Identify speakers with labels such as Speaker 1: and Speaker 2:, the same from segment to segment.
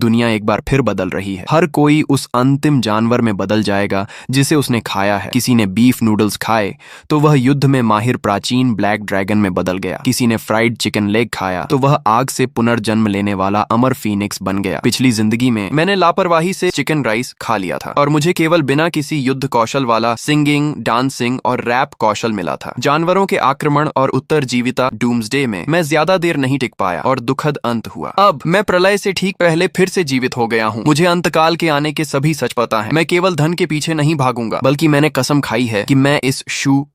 Speaker 1: दुनिया एक बार फिर बदल रही है। हर कोई उस अंतिम जानवर में बदल जाएगा जिसे उसने खाया है। किसी ने बीफ नूडल्स खाए तो वह युद्ध में माहिर प्राचीन ब्लैक ड्रैगन में बदल गया। किसी ने फ्राइड चिकन लेग खाया तो वह आग से पुनर्जन्म लेने वाला अमर फीनिक्स बन गया। पिछली जिंदगी में मैंने लापरवाही से चिकन राइस खा लिया था और मुझे केवल बिना किसी युद्ध कौशल वाला सिंगिंग, डांसिंग और रैप कौशल मिला था। जानवरों के आक्रमण और उत्तरजीविता डूम्सडे में मैं ज्यादा देर नहीं टिक पाया और दुखद अंत हुआ। अब मैं प्रलय से ठीक पहले फिर से जीवित हो गया हूँ। मुझे अंतकाल के आने के सभी सच पता है। मैं केवल धन के पीछे नहीं भागूंगा, बल्कि मैंने कसम खाई है कि मैं इस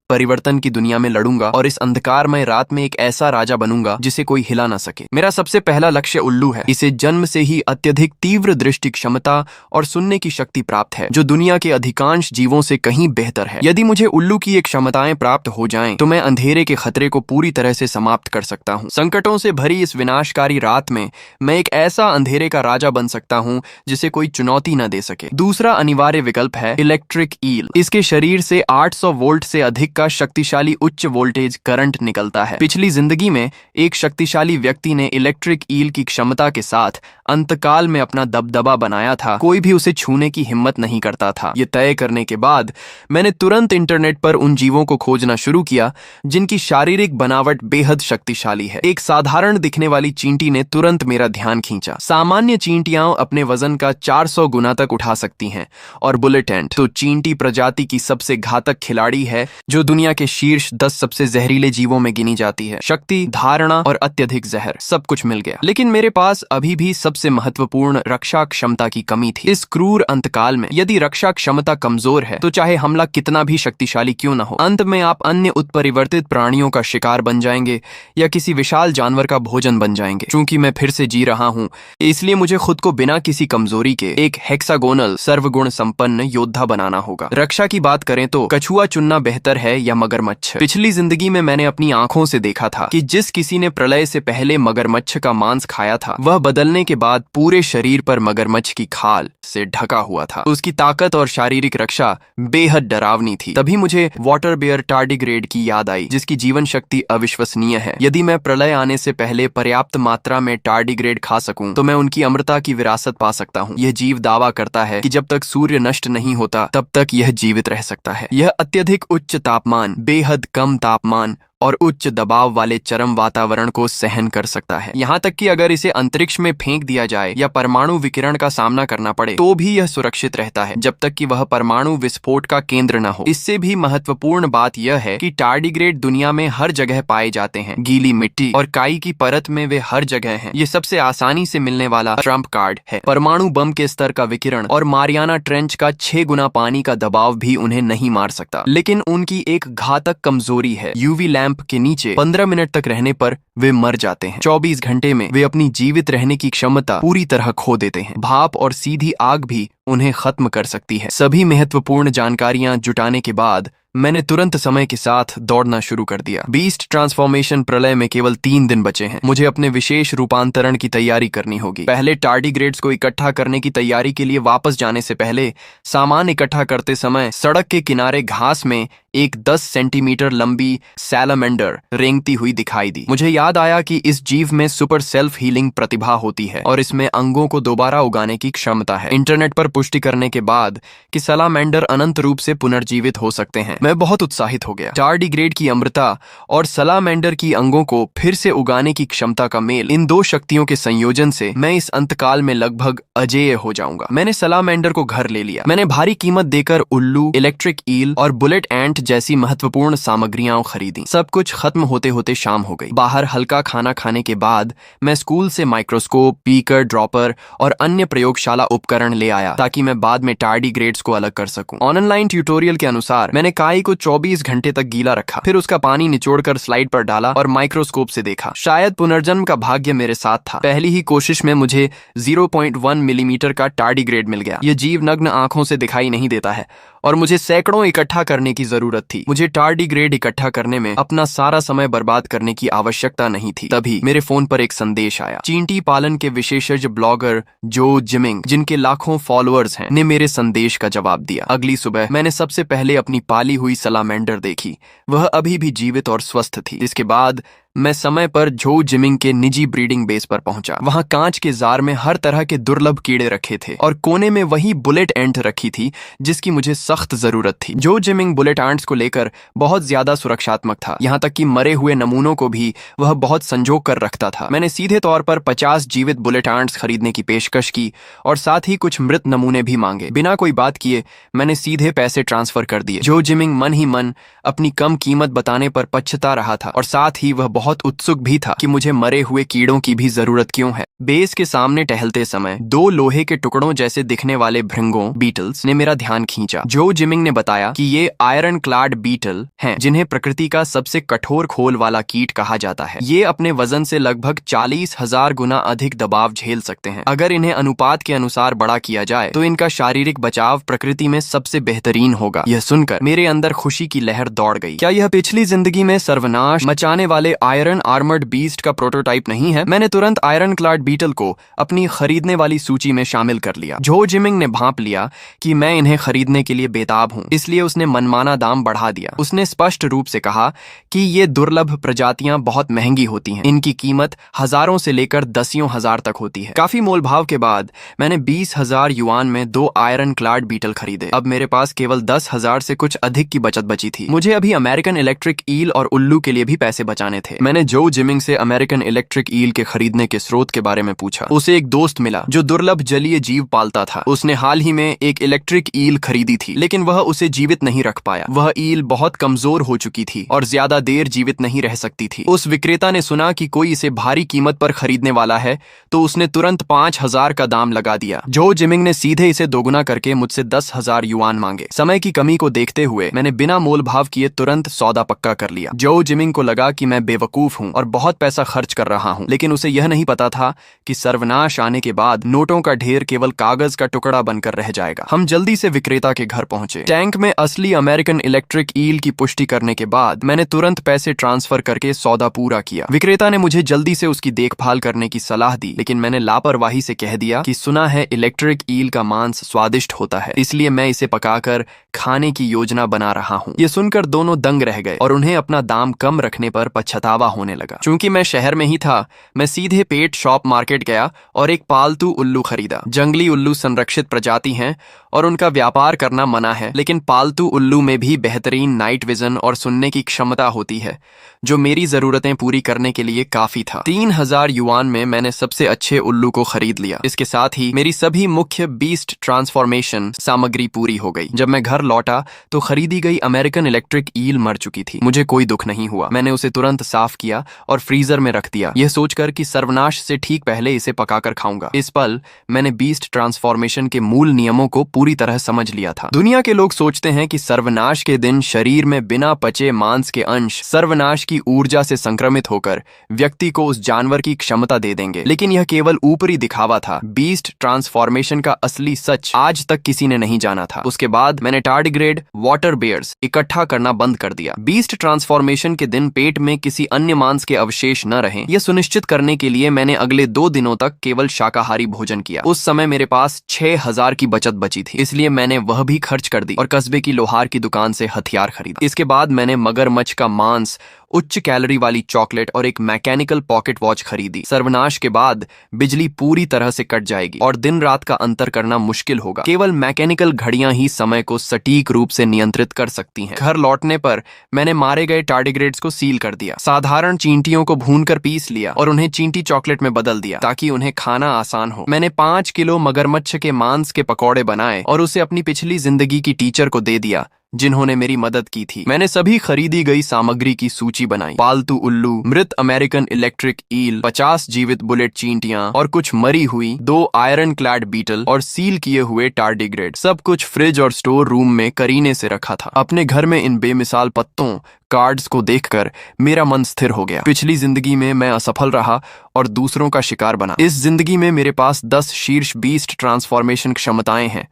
Speaker 1: परिवर्तन की दुनिया में लड़ूंगा और इस अंधकारमय रात में एक ऐसा राजा बनूंगा जिसे कोई हिला ना सके। मेरा सबसे पहला लक्ष्य उल्लू है। इसे जन्म से ही अत्यधिक तीव्र दृष्टि क्षमता और सुनने की शक्ति प्राप्त है, जो दुनिया के अधिकांश जीवों से कहीं बेहतर है। यदि मुझे उल्लू की ये क्षमताएं प्राप्त हो जाएं, तो मैं अंधेरे के खतरे को पूरी तरह से समाप्त कर सकता हूँ। संकटों से भरी इस विनाशकारी रात में मैं एक ऐसा अंधेरे का राजा बन सकता हूँ जिसे कोई चुनौती न दे सके। दूसरा अनिवार्य विकल्प है इलेक्ट्रिक ईल। इसके शरीर से 800 वोल्ट से अधिक का शक्तिशाली उच्च वोल्टेज करंट निकलता है। पिछली जिंदगी में एक शक्तिशाली व्यक्ति ने इलेक्ट्रिक ईल की क्षमता के साथ अंतकाल में अपना दबदबा बनाया था। कोई भी उसे छूने की हिम्मत नहीं करता था। ये तय करने के बाद मैंने तुरंत इंटरनेट पर उन जीवों को खोजना शुरू किया जिनकी शारीरिक बनावट बेहद शक्तिशाली है। एक साधारण दिखने वाली चींटी ने तुरंत मेरा ध्यान खींचा। सामान्य चींटियां अपने वजन का 400 गुना तक उठा सकती हैं और बुलेट एंट तो चींटी प्रजाति की सबसे घातक खिलाड़ी है, जो दुनिया के शीर्ष 10 सबसे जहरीले जीवों में गिनी जाती है। शक्ति, धारणा और अत्यधिक जहर, सब कुछ मिल गया। लेकिन मेरे पास अभी भी सबसे महत्वपूर्ण रक्षा क्षमता की कमी थी। इस क्रूर अंतकाल में यदि रक्षा क्षमता कमजोर है तो चाहे हमला कितना भी शक्तिशाली क्यों न हो, अंत में आप अन्य उत्परिवर्तित प्राणियों का शिकार बन जाएंगे या किसी विशाल जानवर का भोजन बन जाएंगे। चूंकि मैं फिर से जी रहा हूँ, इसलिए मुझे खुद को बिना किसी कमजोरी के एक हेक्सागोनल सर्वगुण संपन्न योद्धा बनाना होगा। रक्षा की बात करें तो कछुआ चुनना बेहतर है या मगरमच्छ। पिछली जिंदगी में मैंने अपनी आंखों से देखा था कि जिस किसी ने प्रलय से पहले मगरमच्छ का मांस खाया था, वह बदलने के बाद पूरे शरीर पर मगरमच्छ की खाल से ढका हुआ था। उसकी ताकत और शारीरिक रक्षा बेहद डरावनी थी। तभी मुझे वाटर बेयर टार्डिग्रेड की याद आई, जिसकी जीवन शक्ति अविश्वसनीय है। यदि मैं प्रलय आने से पहले पर्याप्त मात्रा में टार्डिग्रेड खा सकूं, तो मैं उनकी अमरता की विरासत पा सकता हूं। यह जीव दावा करता है कि जब तक सूर्य नष्ट नहीं होता, तब तक यह जीवित रह सकता है। यह अत्यधिक उच्च तापमान, बेहद कम तापमान और उच्च दबाव वाले चरम वातावरण को सहन कर सकता है। यहाँ तक कि अगर इसे अंतरिक्ष में फेंक दिया जाए या परमाणु विकिरण का सामना करना पड़े, तो भी यह सुरक्षित रहता है जब तक कि वह परमाणु विस्फोट का केंद्र न हो। इससे भी महत्वपूर्ण बात यह है कि टार्डिग्रेड दुनिया में हर जगह पाए जाते हैं। गीली मिट्टी और काई की परत में वे हर जगह हैं। ये सबसे आसानी से मिलने वाला ट्रम्प कार्ड है। परमाणु बम के स्तर का विकिरण और मारियाना ट्रेंच का 6 गुना पानी का दबाव भी उन्हें नहीं मार सकता। लेकिन उनकी एक घातक कमजोरी है। यूवी लैंप के नीचे 15 मिनट तक रहने पर वे मर जाते हैं। 24 घंटे में वे अपनी जीवित रहने की क्षमता पूरी तरह खो देते हैं। भाप और सीधी आग भी उन्हें खत्म कर सकती है। सभी महत्वपूर्ण जानकारियां जुटाने के बाद मैंने तुरंत समय के साथ दौड़ना शुरू कर दिया। बीस्ट ट्रांसफॉर्मेशन प्रलय में केवल 3 दिन बचे हैं। मुझे अपने विशेष रूपांतरण की तैयारी करनी होगी। पहले टार्डिग्रेड्स को इकट्ठा करने की तैयारी के लिए वापस जाने से पहले सामान इकट्ठा करते समय सड़क के किनारे घास में एक 10 सेंटीमीटर लंबी सैलामेंडर रेंगती हुई दिखाई दी। मुझे याद आया कि इस जीव में सुपर सेल्फ हीलिंग प्रतिभा होती है और इसमें अंगों को दोबारा उगाने की क्षमता है। इंटरनेट पर पुष्टि करने के बाद कि सैलामेंडर अनंत रूप से पुनर्जीवित हो सकते हैं, मैं बहुत उत्साहित हो गया। टार्डिग्रेड की अमृता और सैलामेंडर की अंगों को फिर से उगाने की क्षमता का मेल, इन दो शक्तियों के संयोजन से मैं इस अंतकाल में लगभग अजेय हो जाऊंगा। मैंने सैलामेंडर को घर ले लिया। मैंने भारी कीमत देकर उल्लू, इलेक्ट्रिक ईल और बुलेट एंट जैसी महत्वपूर्ण सामग्रियां खरीदी। सब कुछ खत्म होते होते शाम हो गई। बाहर हल्का खाना खाने के बाद मैं स्कूल से माइक्रोस्कोप, बीकर, ड्रॉपर और अन्य प्रयोगशाला उपकरण ले आया ताकि मैं बाद में टार्डिग्रेड्स को अलग कर सकूं। ऑनलाइन ट्यूटोरियल के अनुसार मैंने काई को 24 घंटे तक गीला रखा, फिर उसका पानी निचोड़कर स्लाइड पर डाला और माइक्रोस्कोप से देखा। शायद पुनर्जन्म का भाग्य मेरे साथ था। पहली ही कोशिश में मुझे 0.1 मिलीमीटर का टार्डिग्रेड मिल गया। यह जीव नग्न आंखों से दिखाई नहीं देता है और मुझे सैकड़ों इकट्ठा करने की जरूरत थी। मुझे टार्डिग्रेड इकट्ठा करने में अपना सारा समय बर्बाद करने की आवश्यकता नहीं थी। तभी मेरे फोन पर एक संदेश आया। चींटी पालन के विशेषज्ञ ब्लॉगर जो जिमिंग, जिनके लाखों फॉलोअर्स हैं, ने मेरे संदेश का जवाब दिया। अगली सुबह मैंने सबसे पहले अपनी पाली हुई सैलामेंडर देखी। वह अभी भी जीवित और स्वस्थ थी। इसके बाद मैं समय पर जो जिमिंग के निजी ब्रीडिंग बेस पर पहुंचा। वहां कांच के जार में हर तरह के दुर्लभ कीड़े रखे थे और कोने में वही बुलेट एंट रखी थी जिसकी मुझे सख्त जरूरत थी। जो जिमिंग बुलेट एंट्स को लेकर बहुत ज्यादा सुरक्षात्मक था, यहाँ तक कि मरे हुए नमूनों को भी वह बहुत संजो कर रखता था। मैंने सीधे तौर पर 50 जीवित बुलेट एंट्स खरीदने की पेशकश की और साथ ही कुछ मृत नमूने भी मांगे। बिना कोई बात किए मैंने सीधे पैसे ट्रांसफर कर दिए। जो जिमिंग मन ही मन अपनी कम कीमत बताने पर पछता रहा था और साथ ही वह बहुत उत्सुक भी था कि मुझे मरे हुए कीड़ों की भी जरूरत क्यों है। बेस के सामने टहलते समय 2 लोहे के टुकड़ों जैसे दिखने वाले भृंगों बीटल्स ने मेरा ध्यान खींचा। जो जिमिंग ने बताया कि ये आयरन क्लाड बीटल हैं, जिन्हें प्रकृति का सबसे कठोर खोल वाला कीट कहा जाता है। ये अपने वजन से लगभग 40,000 गुना अधिक दबाव झेल सकते हैं। अगर इन्हें अनुपात के अनुसार बड़ा किया जाए तो इनका शारीरिक बचाव प्रकृति में सबसे बेहतरीन होगा। यह सुनकर मेरे अंदर खुशी की लहर दौड़ गई। क्या यह पिछली जिंदगी में सर्वनाश मचाने वाले आयरन आर्मर्ड बीस्ट का प्रोटोटाइप नहीं है? मैंने तुरंत आयरन क्लाड बीटल को अपनी खरीदने वाली सूची में शामिल कर लिया। जो जिमिंग ने भांप लिया कि मैं इन्हें खरीदने के लिए बेताब हूं, इसलिए उसने मनमाना दाम बढ़ा दिया। उसने स्पष्ट रूप से कहा कि ये दुर्लभ प्रजातियां बहुत महंगी होती हैं। इनकी कीमत हजारों से लेकर दसियों हजार तक होती है। काफी मोलभाव के बाद मैंने 20,000 युआन में 2 आयरन क्लाड बीटल खरीदे। अब मेरे पास केवल 10,000 से कुछ अधिक की बचत बची थी। मुझे अभी अमेरिकन इलेक्ट्रिक ईल और उल्लू के लिए भी पैसे बचाने थे। मैंने जो जिमिंग से अमेरिकन इलेक्ट्रिक ईल के खरीदने के स्रोत के बारे में पूछा। उसे एक दोस्त मिला जो दुर्लभ जलीय जीव पालता था। उसने हाल ही में एक इलेक्ट्रिक ईल खरीदी थी, लेकिन वह उसे जीवित नहीं रख पाया। वह ईल बहुत कमजोर हो चुकी थी और ज्यादा देर जीवित नहीं रह सकती थी। उस विक्रेता ने सुना कि कोई इसे भारी कीमत पर खरीदने वाला है तो उसने तुरंत 5,000 का दाम लगा दिया। जो जिमिंग ने सीधे इसे दोगुना करके मुझसे 10,000 युआन मांगे। समय की कमी को देखते हुए मैंने बिना मोल भाव किए तुरंत सौदा पक्का कर लिया। जो जिमिंग को लगा कि मैं बेवकूफ हूं और बहुत पैसा खर्च कर रहा हूं, लेकिन उसे यह नहीं पता था कि सर्वनाश आने के बाद नोटों का ढेर केवल कागज का टुकड़ा बनकर रह जाएगा। हम जल्दी से विक्रेता के घर पहुंचे। टैंक में असली अमेरिकन इलेक्ट्रिक ईल की पुष्टि करने के बाद मैंने तुरंत पैसे ट्रांसफर करके सौदा पूरा किया। विक्रेता ने मुझे जल्दी से उसकी देखभाल करने की सलाह दी, लेकिन मैंने लापरवाही से कह दिया कि सुना है इलेक्ट्रिक ईल का मांस स्वादिष्ट होता है, इसलिए मैं इसे पकाकर खाने की योजना बना रहा हूँ। ये सुनकर दोनों दंग रह गए और उन्हें अपना दाम कम रखने पर पछतावा होने लगा। चूंकि मैं शहर में ही था, मैं सीधे पेट शॉप मार्केट गया और एक पालतू उल्लू खरीदा। जंगली उल्लू संरक्षित प्रजाति हैं और उनका व्यापार करना मना है, लेकिन पालतू उल्लू में भी बेहतरीन नाइट विजन और सुनने की क्षमता होती है, जो मेरी जरूरतें पूरी करने के लिए काफी था। 3,000 युआन में मैंने सबसे अच्छे उल्लू को खरीद लिया। इसके साथ ही मेरी सभी मुख्य बीस्ट ट्रांसफॉर्मेशन सामग्री पूरी हो गई। जब मैं घर लौटा तो खरीदी गई अमेरिकन इलेक्ट्रिक ईल मर चुकी थी। मुझे कोई दुख नहीं हुआ। मैंने उसे तुरंत साफ किया और फ्रीजर में रख दिया, यह सोचकर कि सर्वनाश से ठीक पहले इसे पकाकर खाऊंगा। इस पल मैंने बीस्ट ट्रांसफॉर्मेशन के मूल नियमों को पूरी तरह समझ लिया था। दुनिया के लोग सोचते हैं कि सर्वनाश के दिन शरीर में बिना पचे मांस के अंश सर्वनाश की ऊर्जा से संक्रमित होकर व्यक्ति को उस जानवर की क्षमता दे देंगे, लेकिन यह केवल ऊपरी दिखावा था। बीस्ट ट्रांसफॉर्मेशन का असली सच आज तक किसी ने नहीं जाना था। उसके बाद मैंने टार्डिग्रेड वाटर बेयर्स इकट्ठा करना बंद कर दिया। बीस्ट ट्रांसफॉर्मेशन के दिन पेट में किसी अन्य मांस के अवशेष न रहें, यह सुनिश्चित करने के लिए मैंने अगले 2 दिनों तक केवल शाकाहारी भोजन किया। उस समय मेरे पास 6,000 की बचत बची थी, इसलिए मैंने वह भी खर्च कर दी और कस्बे की लोहार की दुकान से हथियार खरीदा। इसके बाद मैंने मगरमच्छ का मांस, उच्च कैलोरी वाली चॉकलेट और एक मैकेनिकल पॉकेट वॉच खरीदी। सर्वनाश के बाद बिजली पूरी तरह से कट जाएगी और दिन रात का अंतर करना मुश्किल होगा। केवल मैकेनिकल घड़ियां ही समय को सटीक रूप से नियंत्रित कर सकती हैं। घर लौटने पर मैंने मारे गए टार्डिग्रेड्स को सील कर दिया। साधारण चींटियों को भूनकर पीस लिया और उन्हें चींटी चॉकलेट में बदल दिया ताकि उन्हें खाना आसान हो। मैंने 5 किलो मगरमच्छ के मांस के पकौड़े बनाए और उसे अपनी पिछली जिंदगी की टीचर को दे दिया जिन्होंने मेरी मदद की थी। मैंने सभी खरीदी गई सामग्री की सूची बनाई। पालतू उल्लू, मृत अमेरिकन इलेक्ट्रिक ईल, 50 जीवित बुलेट चींटियां और कुछ मरी हुई 2 आयरन क्लैड बीटल और सील किए हुए टार्डिग्रेड। सब कुछ फ्रिज और स्टोर रूम में करीने से रखा था। अपने घर में इन बेमिसाल पत्तों कार्ड्स को देखकर मेरा मन स्थिर हो गया। पिछली जिंदगी में मैं असफल रहा और दूसरों का शिकार बना। इस जिंदगी में मेरे पास 10 शीर्ष बीस्ट ट्रांसफॉर्मेशन क्षमताएं हैं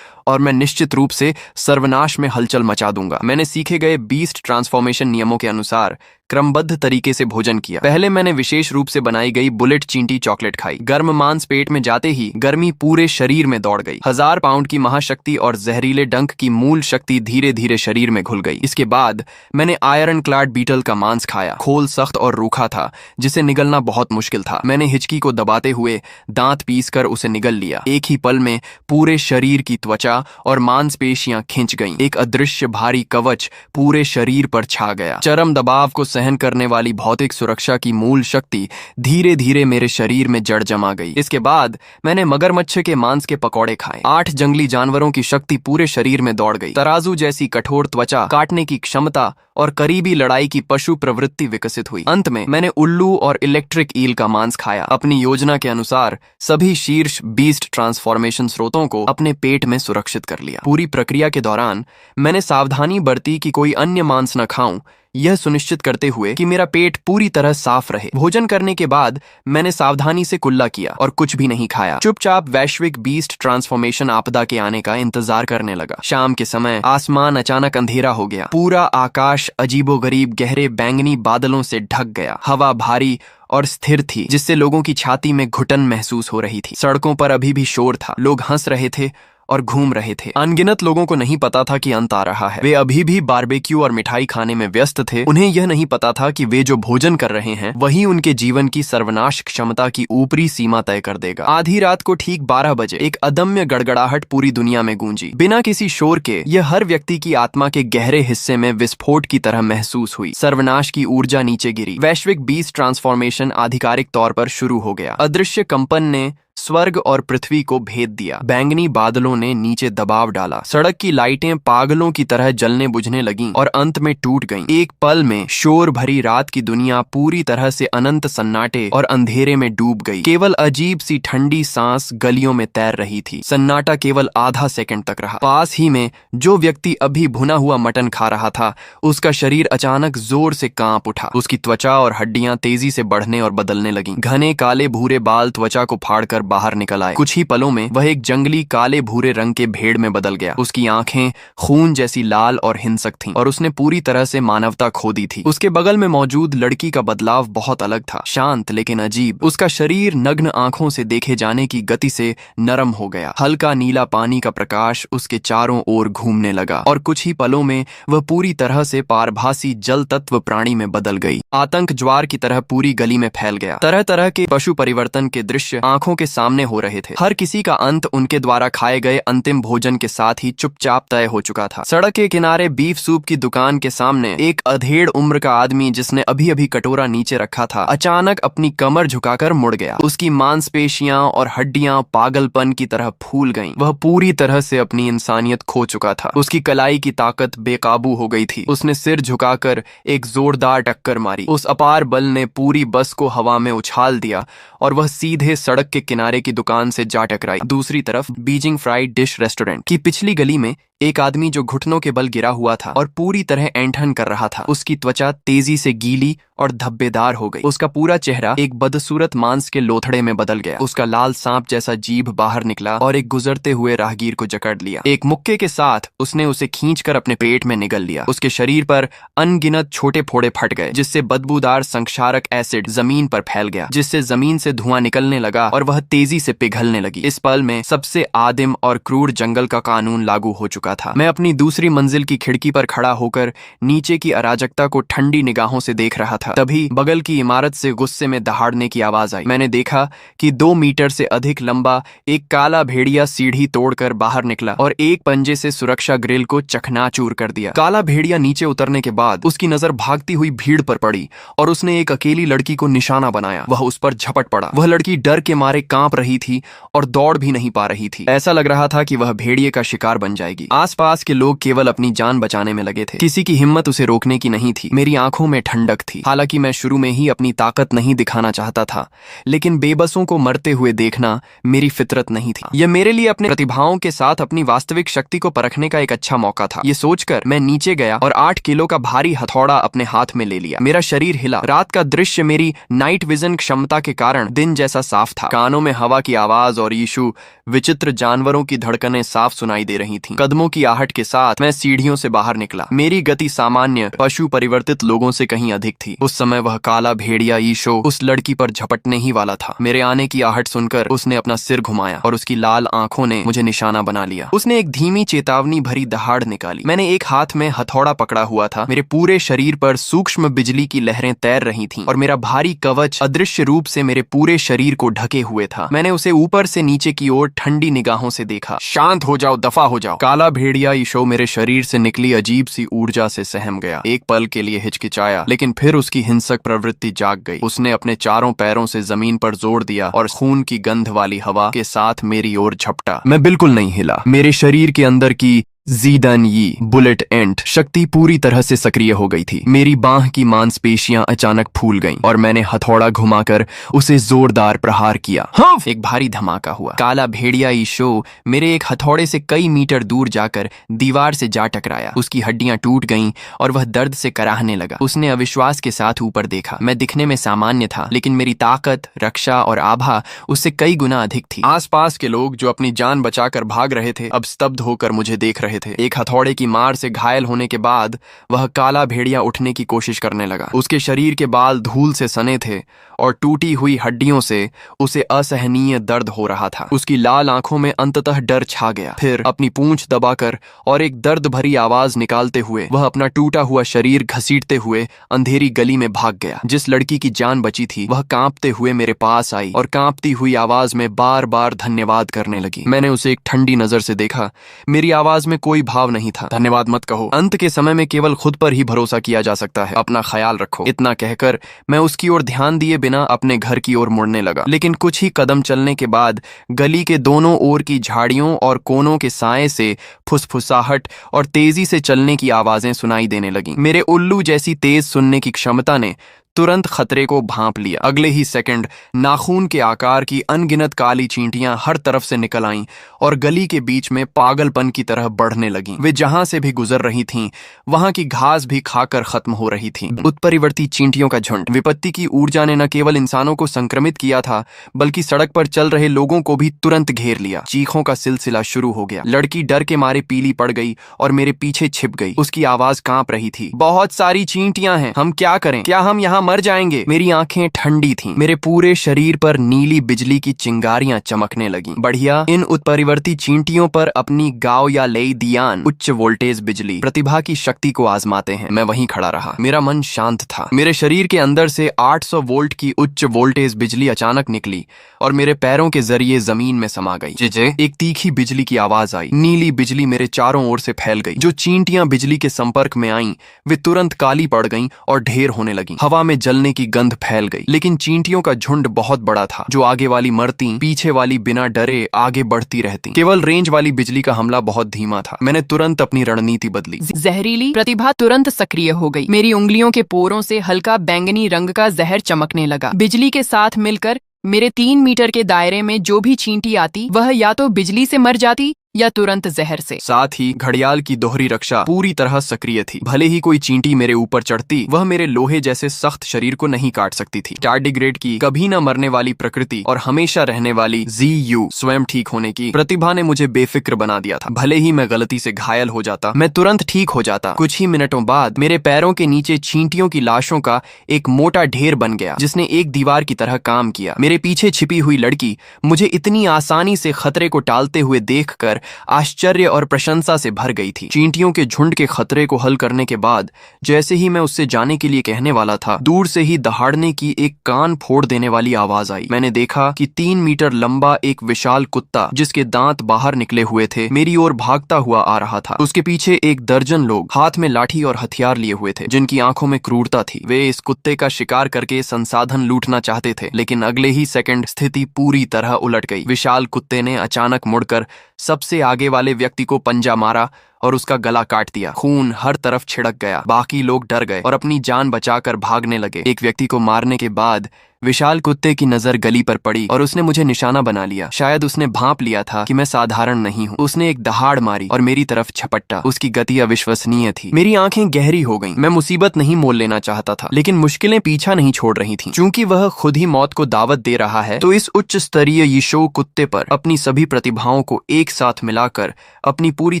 Speaker 1: और मैं निश्चित रूप से सर्वनाश में हलचल मचा दूंगा। मैंने सीखे गए बीस्ट ट्रांसफॉर्मेशन नियमों के अनुसार क्रमबद्ध तरीके से भोजन किया। पहले मैंने विशेष रूप से बनाई गई बुलेट चींटी चॉकलेट खाई। गर्म मांस पेट में जाते ही गर्मी पूरे शरीर में दौड़ गई। 1000 पाउंड की महाशक्ति और जहरीले डंक की मूल शक्ति धीरे धीरे शरीर में घुल गई। इसके बाद मैंने आयरन क्लाड बीटल का मांस खाया। खोल सख्त और रूखा था, जिसे निगलना बहुत मुश्किल था। मैंने हिचकी को दबाते हुए दांत पीसकर उसे निगल लिया। एक ही पल में पूरे शरीर की त्वचा और मांसपेशियां खिंच गईं। एक अदृश्य भारी कवच पूरे शरीर पर छा गया। चरम दबाव को सहन करने वाली भौतिक सुरक्षा की मूल शक्ति धीरे धीरे मेरे शरीर में जड़ जमा गई। इसके बाद मैंने मगरमच्छ के मांस के पकौड़े खाए। 8 जंगली जानवरों की शक्ति पूरे शरीर में दौड़ गई। तराजू जैसी कठोर त्वचा, काटने की क्षमता और करीबी लड़ाई की पशु प्रवृत्ति विकसित हुई। अंत में मैंने उल्लू और इलेक्ट्रिक ईल का मांस खाया। अपनी योजना के अनुसार सभी शीर्ष बीस्ट ट्रांसफॉर्मेशन स्रोतों को अपने पेट में सुरक्षित कर लिया। पूरी प्रक्रिया के दौरान मैंने सावधानी बरती कि कोई अन्य मांस न खाऊं, यह सुनिश्चित करते हुए कि मेरा पेट पूरी तरह साफ रहे। भोजन करने के बाद मैंने सावधानी से कुल्ला किया और कुछ भी नहीं खाया। चुपचाप वैश्विक बीस्ट ट्रांसफॉर्मेशन आपदा के आने का इंतजार करने लगा। शाम के समय आसमान अचानक अंधेरा हो गया। पूरा आकाश अजीबोगरीब गहरे बैंगनी बादलों से ढक गया। हवा भारी और स्थिर थी, जिससे लोगों की छाती में घुटन महसूस हो रही थी। सड़कों पर अभी भी शोर था। लोग हंस रहे थे और घूम रहे थे। अनगिनत लोगों को नहीं पता था कि अंत आ रहा है। वे अभी भी बारबेक्यू और मिठाई खाने में व्यस्त थे। उन्हें यह नहीं पता था कि वे जो भोजन कर रहे हैं वही उनके जीवन की सर्वनाश क्षमता की ऊपरी सीमा तय कर देगा। आधी रात को ठीक 12 बजे एक अदम्य गड़गड़ाहट पूरी दुनिया में गूंजी। बिना किसी शोर के यह हर व्यक्ति की आत्मा के गहरे हिस्से में विस्फोट की तरह महसूस हुई। सर्वनाश की ऊर्जा नीचे गिरी। वैश्विक बीस्ट ट्रांसफॉर्मेशन आधिकारिक तौर पर शुरू हो गया। अदृश्य कंपन ने स्वर्ग और पृथ्वी को भेद दिया। बैंगनी बादलों ने नीचे दबाव डाला। सड़क की लाइटें पागलों की तरह जलने बुझने लगीं और अंत में टूट गईं। एक पल में शोर भरी रात की दुनिया पूरी तरह से अनंत सन्नाटे और अंधेरे में डूब गई। केवल अजीब सी ठंडी सांस गलियों में तैर रही थी। सन्नाटा केवल आधा सेकंड तक रहा। पास ही में जो व्यक्ति अभी भुना हुआ मटन खा रहा था, उसका शरीर अचानक जोर से कांप उठा। उसकी त्वचा और हड्डियां तेजी से बढ़ने और बदलने लगीं। घने काले भूरे बाल त्वचा को फाड़कर बाहर निकल आए। कुछ ही पलों में वह एक जंगली काले भूरे रंग के भेड़ में बदल गया। उसकी आंखें खून जैसी लाल और हिंसक थीं और उसने पूरी तरह से मानवता खो दी थी। उसके बगल में मौजूद लड़की का बदलाव बहुत अलग था, शांत लेकिन अजीब। उसका शरीर नग्न आंखों से देखे जाने की गति से नरम हो गया। हल्का नीला पानी का प्रकाश उसके चारों ओर घूमने लगा और कुछ ही पलों में वह पूरी तरह से पारभासी जल तत्व प्राणी में बदल गई। आतंक ज्वार की तरह पूरी गली में फैल गया। तरह तरह के पशु परिवर्तन के दृश्य आंखों के सामने हो रहे थे। हर किसी का अंत उनके द्वारा खाए गए अंतिम भोजन के साथ ही चुपचाप तय हो चुका था। सड़क के किनारे बीफ सूप की दुकान के सामने एक अधेड़ उम्र का आदमी, जिसने अभी अभी कटोरा नीचे रखा था, अचानक अपनी कमर झुकाकर मुड़ गया। उसकी मांसपेशियां और हड्डियां पागलपन की तरह फूल गईं। वह पूरी तरह से अपनी इंसानियत खो चुका था। उसकी कलाई की ताकत बेकाबू हो गई थी। उसने सिर झुकाकर एक जोरदार टक्कर मारी। उस अपार बल ने पूरी बस को हवा में उछाल दिया और वह सीधे सड़क के किनारे की दुकान से जा टकराई। दूसरी तरफ बीजिंग फ्राइड डिश रेस्टोरेंट की पिछली गली में एक आदमी जो घुटनों के बल गिरा हुआ था और पूरी तरह ऐंठन कर रहा था। उसकी त्वचा तेजी से गीली और धब्बेदार हो गई। उसका पूरा चेहरा एक बदसूरत मांस के लोथड़े में बदल गया। उसका लाल सांप जैसा जीभ बाहर निकला और एक गुजरते हुए राहगीर को जकड़ लिया। एक मुक्के के साथ उसने उसे खींचकर अपने पेट में निगल लिया। उसके शरीर पर अनगिनत छोटे फोड़े फट गए, जिससे बदबूदार संक्षारक एसिड जमीन पर फैल गया, जिससे जमीन से धुआं निकलने लगा और वह तेजी से पिघलने लगी। इस पल में सबसे आदिम और क्रूर जंगल का कानून लागू हो चुका था। मैं अपनी दूसरी मंजिल की खिड़की पर खड़ा होकर नीचे की अराजकता को ठंडी निगाहों से देख रहा था। तभी बगल की इमारत से गुस्से में दहाड़ने की आवाज आई। मैंने देखा कि 2 मीटर से अधिक लंबा एक काला भेड़िया सीढ़ी तोड़कर बाहर निकला और एक पंजे से सुरक्षा ग्रिल को चकनाचूर कर दिया। काला भेड़िया नीचे उतरने के बाद उसकी नजर भागती हुई भीड़ पर पड़ी और उसने एक अकेली लड़की को निशाना बनाया। वह उस पर झपट पड़ा। वह लड़की डर के मारे कांप रही थी और दौड़ भी नहीं पा रही थी। ऐसा लग रहा था कि वह भेड़िए का शिकार बन जाएगी। आसपास के लोग केवल अपनी जान बचाने में लगे थे। किसी की हिम्मत उसे रोकने की नहीं थी। मेरी आंखों में ठंडक थी। हालांकि मैं शुरू में ही अपनी ताकत नहीं दिखाना चाहता था, लेकिन बेबसों को मरते हुए देखना मेरी फितरत नहीं थी। यह मेरे लिए अपने प्रतिभाओं के साथ अपनी वास्तविक शक्ति को परखने का एक अच्छा मौका था। ये सोचकर मैं नीचे गया और 8 किलो का भारी हथौड़ा अपने हाथ में ले लिया। मेरा शरीर हिला। रात का दृश्य मेरी नाइट विजन क्षमता के कारण दिन जैसा साफ था। कानों में हवा की आवाज और यीशु विचित्र जानवरों की धड़कनें साफ सुनाई दे रही थीं। कदमों चूहों की आहट के साथ मैं सीढ़ियों से बाहर निकला। मेरी गति सामान्य पशु परिवर्तित लोगों से कहीं अधिक थी। उस समय वह काला भेड़िया ईशो उस लड़की पर झपटने ही वाला था। मेरे आने की आहट सुनकर उसने अपना सिर घुमाया और उसकी लाल आंखों ने मुझे निशाना बना लिया। उसने एक धीमी चेतावनी भरी दहाड़ निकाली। मैंने एक हाथ में हथौड़ा पकड़ा हुआ था। मेरे पूरे शरीर पर सूक्ष्म बिजली की लहरें तैर रही थीं और मेरा भारी कवच अदृश्य रूप से मेरे पूरे शरीर को ढके हुए था। मैंने उसे ऊपर से नीचे की ओर ठंडी निगाहों से देखा। शांत हो जाओ, दफा हो जाओ। काला भेड़िया ईशो मेरे शरीर से निकली अजीब सी ऊर्जा से सहम गया। एक पल के लिए हिचकिचाया, लेकिन फिर उसकी हिंसक प्रवृत्ति जाग गई। उसने अपने चारों पैरों से जमीन पर जोर दिया और खून की गंध वाली हवा के साथ मेरी ओर झपटा। मैं बिल्कुल नहीं हिला। मेरे शरीर के अंदर की जीडन यी बुलेट एंट शक्ति पूरी तरह से सक्रिय हो गई थी। मेरी बांह की मांसपेशियां अचानक फूल गईं और मैंने हथौड़ा घुमाकर उसे जोरदार प्रहार किया। हाँ! एक भारी धमाका हुआ। काला भेड़िया ईशो मेरे एक हथौड़े से कई मीटर दूर जाकर दीवार से जा टकराया। उसकी हड्डियां टूट गईं और वह दर्द से कराहने लगा। उसने अविश्वास के साथ ऊपर देखा। मैं दिखने में सामान्य था, लेकिन मेरी ताकत, रक्षा और आभा उससे कई गुना अधिक थी। आसपास के लोग जो अपनी जान बचाकर भाग रहे थे, अब स्तब्ध होकर मुझे देख रहे थे। एक हथौड़े की मार से घायल होने के बाद वह काला भेड़िया उठने की कोशिश करने लगा। उसके शरीर के बाल धूल से सने थे और टूटी हुई हड्डियों से उसे असहनीय दर्द हो रहा था। उसकी लाल आंखों में अंततः डर छा गया। फिर अपनी पूंछ दबाकर और एक दर्द भरी आवाज निकालते हुए वह अपना टूटा हुआ शरीर घसीटते हुए अंधेरी गली में भाग गया। जिस लड़की की जान बची थी वह कांपते हुए मेरे पास आई और कांपती हुई आवाज में बार बार धन्यवाद करने लगी। मैंने उसे एक ठंडी नजर से देखा। मेरी आवाज में कोई भाव नहीं था। धन्यवाद मत कहो, अंत के समय में केवल खुद पर ही भरोसा किया जा सकता है। अपना ख्याल रखो। इतना कहकर मैं उसकी ओर ध्यान दिए बिना अपने घर की ओर मुड़ने लगा। लेकिन कुछ ही कदम चलने के बाद गली के दोनों ओर की झाड़ियों और कोनों के साए से फुसफुसाहट और तेजी से चलने की आवाजें सुनाई देने लगीं। मेरे उल्लू जैसी तेज सुनने की क्षमता ने तुरंत खतरे को भांप लिया। अगले ही सेकंड नाखून के आकार की अनगिनत काली चींटियां हर तरफ से निकल आईं और गली के बीच में पागलपन की तरह बढ़ने लगीं। वे जहां से भी गुजर रही थीं, वहां की घास भी खाकर खत्म हो रही थी। उत्परिवर्ती चींटियों का झुंड। विपत्ति की ऊर्जा ने न केवल इंसानों को संक्रमित किया था, बल्कि सड़क पर चल रहे लोगों को भी तुरंत घेर लिया। चीखों का सिलसिला शुरू हो गया। लड़की डर के मारे पीली पड़ गई और मेरे पीछे छिप गई। उसकी आवाज कांप रही थी। बहुत सारी चींटियां हैं, हम क्या करें? क्या हम यहाँ मर जाएंगे? मेरी आंखें ठंडी थीं। मेरे पूरे शरीर पर नीली बिजली की चिंगारियां चमकने लगीं। बढ़िया, इन उत्परिवर्ती चींटियों पर अपनी गाओ या लेई दियान उच्च वोल्टेज बिजली प्रतिभा की शक्ति को आजमाते हैं। मैं वहीं खड़ा रहा। मेरा मन शांत था। मेरे शरीर के अंदर से 800 वोल्ट की उच्च वोल्टेज बिजली अचानक निकली और मेरे पैरों के जरिए जमीन में समा गई। जिजे एक तीखी बिजली की आवाज आई। नीली बिजली मेरे चारों ओर से फैल गई। जो चींटियां बिजली के संपर्क में आईं, वे तुरंत काली पड़ गईं और ढेर होने लगीं। हवा में जलने की गंध फैल गई। लेकिन चींटियों का झुंड बहुत बड़ा था। जो आगे वाली मरती, पीछे वाली बिना डरे आगे बढ़ती रहती। केवल रेंज वाली बिजली का हमला बहुत धीमा था। मैंने तुरंत अपनी रणनीति बदली।
Speaker 2: जहरीली प्रतिभा तुरंत सक्रिय हो गई। मेरी उंगलियों के पोरों से हल्का बैंगनी रंग का जहर चमकने लगा। बिजली के साथ मिलकर मेरे 3 मीटर के दायरे में जो भी चींटी आती, वह या तो बिजली से मर जाती या तुरंत जहर से।
Speaker 1: साथ ही घड़ियाल की दोहरी रक्षा पूरी तरह सक्रिय थी। भले ही कोई चींटी मेरे ऊपर चढ़ती, वह मेरे लोहे जैसे सख्त शरीर को नहीं काट सकती थी। टार्डिग्रेड की कभी न मरने वाली प्रकृति और हमेशा रहने वाली ZU स्वयं ठीक होने की प्रतिभा ने मुझे बेफिक्र बना दिया था। भले ही मैं गलती से घायल हो जाता, मैं तुरंत ठीक हो जाता। कुछ ही मिनटों बाद मेरे पैरों के नीचे चींटियों की लाशों का एक मोटा ढेर बन गया, जिसने एक दीवार की तरह काम किया। मेरे पीछे छिपी हुई लड़की मुझे इतनी आसानी से खतरे को टालते हुए देखकर आश्चर्य और प्रशंसा से भर गई थी। चींटियों के झुंड के खतरे को हल करने के बाद जैसे ही मैं उससे जाने के लिए कहने वाला था, दूर से ही दहाड़ने की एक कान फोड़ देने वाली आवाज आई। मैंने देखा कि 3 मीटर लंबा एक विशाल कुत्ता, जिसके दांत बाहर निकले हुए थे, मेरी ओर भागता हुआ आ रहा था। उसके पीछे 1 दर्जन लोग हाथ में लाठी और हथियार लिए हुए थे, जिनकी आंखों में क्रूरता थी। वे इस कुत्ते का शिकार करके संसाधन लूटना चाहते थे, लेकिन अगले ही सेकंड स्थिति पूरी तरह उलट गई। विशाल कुत्ते ने अचानक मुड़कर सबसे आगे वाले व्यक्ति को पंजा मारा और उसका गला काट दिया। खून हर तरफ छिड़क गया। बाकी लोग डर गए और अपनी जान बचाकर भागने लगे। एक व्यक्ति को मारने के बाद विशाल कुत्ते की नजर गली पर पड़ी और उसने मुझे निशाना बना लिया। शायद उसने भांप लिया था कि मैं साधारण नहीं हूँ। उसने एक दहाड़ मारी और मेरी तरफ झपट्टा। उसकी गति अविश्वसनीय थी। मेरी आंखें गहरी हो गईं। मैं मुसीबत नहीं मोल लेना चाहता था, लेकिन मुश्किलें पीछा नहीं छोड़ रही थीं। चूंकि वह खुद ही मौत को दावत दे रहा है, तो इस उच्च स्तरीय यीशु कुत्ते पर अपनी सभी प्रतिभाओं को एक साथ मिलाकर अपनी पूरी